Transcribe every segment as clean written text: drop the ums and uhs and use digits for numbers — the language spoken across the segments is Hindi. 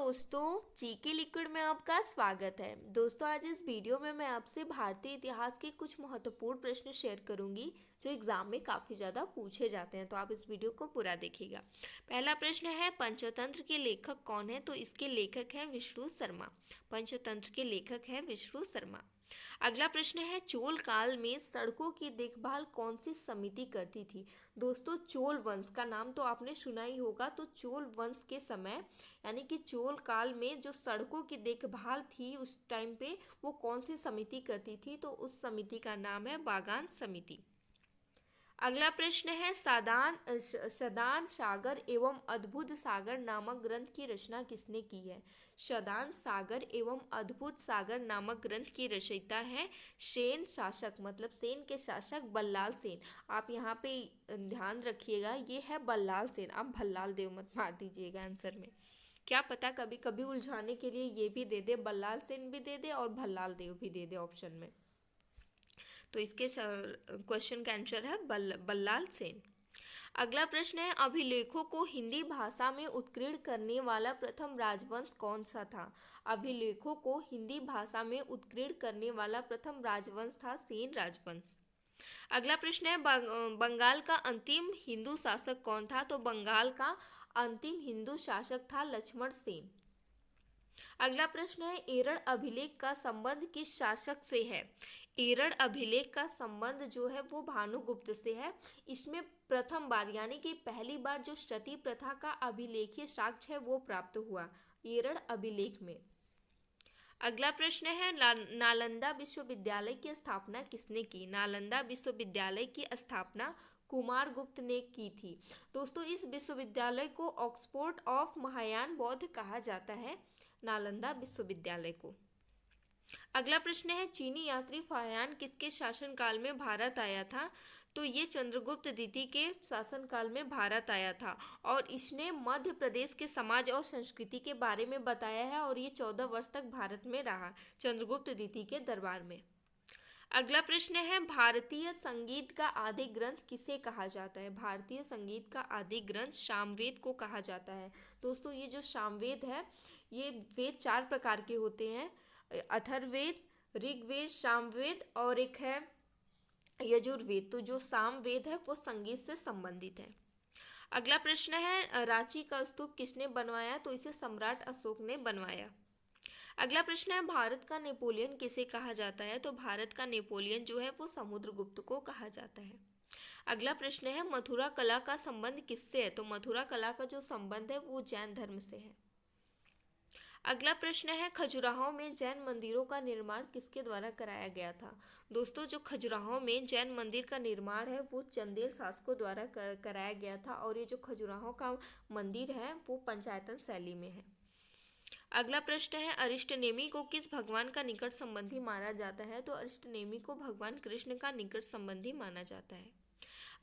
दोस्तों, जीके लिक्विड में आपका स्वागत है। दोस्तों, आज इस वीडियो में मैं आपसे भारतीय इतिहास के कुछ महत्वपूर्ण प्रश्न शेयर करूंगी जो एग्जाम में काफ़ी ज़्यादा पूछे जाते हैं, तो आप इस वीडियो को पूरा देखिएगा। पहला प्रश्न है, पंचतंत्र के लेखक कौन है? तो इसके लेखक हैं विष्णु शर्मा। पंचतंत्र के लेखक हैं विष्णु शर्मा। अगला प्रश्न है, चोल काल में सड़कों की देखभाल कौन सी समिति करती थी? दोस्तों, चोल वंश का नाम तो आपने सुना ही होगा। तो चोल वंश के समय यानी कि चोल काल में जो सड़कों की देखभाल थी उस टाइम पे वो कौन सी समिति करती थी? तो उस समिति का नाम है बागान समिति। अगला प्रश्न है, शदान सागर एवं अद्भुत सागर नामक ग्रंथ की रचना किसने की है? शदान सागर एवं अद्भुत सागर नामक ग्रंथ की रचयिता है सेन शासक, मतलब सेन के शासक बल्लाल सेन। आप यहाँ पे ध्यान रखिएगा, ये है बल्लाल सेन, आप भल्लाल देव मत मार दीजिएगा आंसर में। क्या पता कभी कभी उलझाने के लिए ये भी दे दे, बल्लाल सेन भी दे दे और भल्लाल देव भी दे दे ऑप्शन में। तो इसके क्वेश्चन का आंसर है बल्लाल सेन। अगला प्रश्न है, अभिलेखों को हिंदी भाषा में उत्कीर्ण करने वाला प्रथम राजवंश कौन सा था? अभिलेखों को हिंदी भाषा में उत्कीर्ण करने वाला प्रथम राजवंश था सेन राजवंश। अगला प्रश्न है, बंगाल का अंतिम हिंदू शासक कौन था? तो बंगाल का अंतिम हिंदू शासक था लक्ष्मण सेन। अगला प्रश्न है, एरड़ अभिलेख का संबंध किस शासक से है? एरड़ अभिलेख का संबंध जो है वो भानुगुप्त से है। इसमें प्रथम बार यानी कि पहली बार जो सती प्रथा का अभिलेखीय साक्ष्य है वो प्राप्त हुआ एरड़ अभिलेख में। अगला प्रश्न है, नालंदा विश्वविद्यालय की स्थापना किसने की? नालंदा विश्वविद्यालय की स्थापना कुमारगुप्त ने की थी। दोस्तों, इस विश्वविद्यालय को ऑक्सफोर्ड ऑफ महायान बौद्ध कहा जाता है, नालंदा विश्वविद्यालय को। अगला प्रश्न है, चीनी यात्री फाहियान किसके शासनकाल में भारत आया था? तो ये चंद्रगुप्त द्वितीय के शासनकाल में भारत आया था और इसने मध्य प्रदेश के समाज और संस्कृति के बारे में बताया है और ये 14 वर्ष तक भारत में रहा चंद्रगुप्त द्वितीय के दरबार में। अगला प्रश्न है, भारतीय संगीत का आदि ग्रंथ किसे कहा जाता है? भारतीय संगीत का आदि ग्रंथ सामवेद को कहा जाता है। दोस्तों, ये जो सामवेद है ये वेद 4 प्रकार के होते हैं, अथर्ववेद, ऋग्वेद, सामवेद और एक है यजुर्वेद। तो जो सामवेद है वो संगीत से संबंधित है। अगला प्रश्न है, रांची का स्तूप किसने बनवाया? तो इसे सम्राट अशोक ने बनवाया। अगला प्रश्न है, भारत का नेपोलियन किसे कहा जाता है? तो भारत का नेपोलियन जो है वो समुद्रगुप्त को कहा जाता है। अगला प्रश्न है, मथुरा कला का संबंध किससे है? तो मथुरा कला का जो संबंध है वो जैन धर्म से है। अगला प्रश्न है, खजुराहो में जैन मंदिरों का निर्माण किसके द्वारा कराया गया था? दोस्तों, जो खजुराहो में जैन मंदिर का निर्माण है वो चंदेल शासकों द्वारा कराया गया था और ये जो खजुराहो का मंदिर है वो पंचायतन शैली में है। अगला प्रश्न है, अरिष्टनेमी को किस भगवान का निकट संबंधी माना जाता है? तो अरिष्टनेमी को भगवान कृष्ण का निकट संबंधी माना जाता है।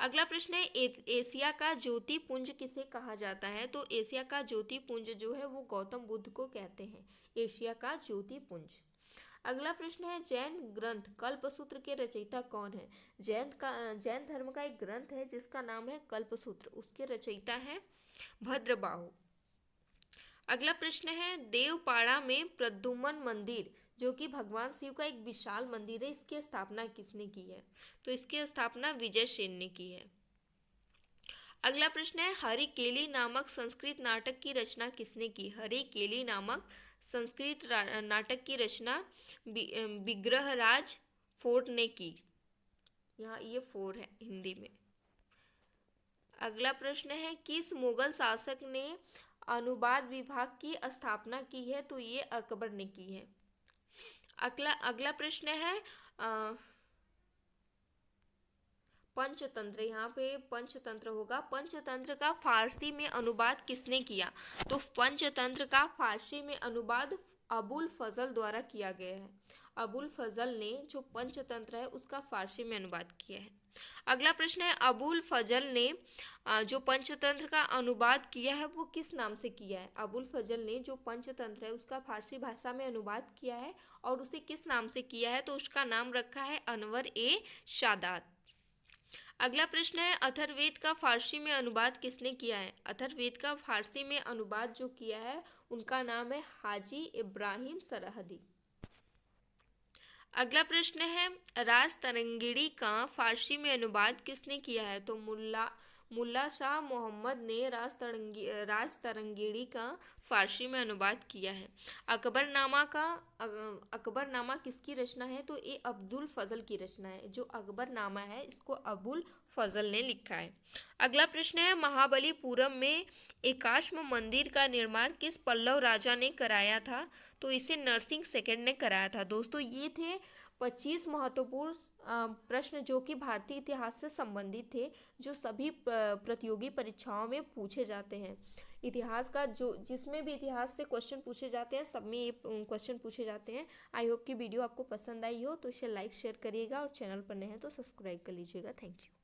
अगला प्रश्न है, एशिया का ज्योति पुंज किसे कहा जाता है? तो एशिया का ज्योति पुंज जो है वो गौतम बुद्ध को कहते हैं, एशिया का ज्योति पुंज। अगला प्रश्न है, जैन ग्रंथ कल्पसूत्र के रचयिता कौन है? जैन धर्म का एक ग्रंथ है जिसका नाम है कल्पसूत्र, उसके रचयिता है भद्रबाहु। अगला प्रश्न है, देवपाड़ा में प्रद्युम्न मंदिर जो कि भगवान शिव का एक विशाल मंदिर है, इसकी स्थापना किसने की है? तो इसकी स्थापना विजय सेन ने की है। अगला प्रश्न है, हरिकेली नामक संस्कृत नाटक की रचना किसने की? हरिकेली नामक संस्कृत नाटक की रचना विग्रहराज फोर्ट ने की। यहाँ ये 4 है हिंदी में। अगला प्रश्न है, किस मुगल शासक ने अनुवाद विभाग की स्थापना की है? तो ये अकबर ने की है। अगला प्रश्न है, पंचतंत्र, यहाँ पे पंचतंत्र होगा। पंचतंत्र का फारसी में अनुवाद किसने किया? तो पंचतंत्र का फारसी में अनुवाद अबुल फजल द्वारा किया गया है। अबुल फजल ने जो पंचतंत्र है उसका फारसी में अनुवाद किया है। अगला प्रश्न है, अबुल फजल ने जो पंचतंत्र का अनुवाद किया है वो किस नाम से किया है? अबुल फजल ने जो पंचतंत्र है उसका फारसी भाषा में अनुवाद किया है और उसे किस नाम से किया है? तो उसका नाम रखा है अनवर ए शादात। अगला प्रश्न है, अथर्ववेद का फारसी में अनुवाद किसने किया है? अथर्ववेद का फारसी में अनुवाद जो किया है उनका नाम है हाजी इब्राहिम सरहदी। अगला प्रश्न है, राज तरंगिणी का फारसी में अनुवाद किसने किया है? तो मुल्ला शाह मोहम्मद ने राज तरंगिणी का फारसी में अनुवाद किया है। अकबरनामा किसकी रचना है? तो ये अब्दुल फजल की रचना है। जो अकबरनामा है इसको अबुल फजल ने लिखा है। अगला प्रश्न है, महाबलीपुरम में एकाश्म मंदिर का निर्माण किस पल्लव राजा ने कराया था? तो इसे नरसिंह सेकंड ने कराया था। दोस्तों ये थे 25 महत्वपूर्ण प्रश्न जो कि भारतीय इतिहास से संबंधित थे, जो सभी प्रतियोगी परीक्षाओं में पूछे जाते हैं। इतिहास का जो जिसमें भी इतिहास से क्वेश्चन पूछे जाते हैं सब में ये क्वेश्चन पूछे जाते हैं। आई होप कि वीडियो आपको पसंद आई हो, तो इसे लाइक शेयर करिएगा और चैनल पर नए हैं तो सब्सक्राइब कर लीजिएगा। Thank you.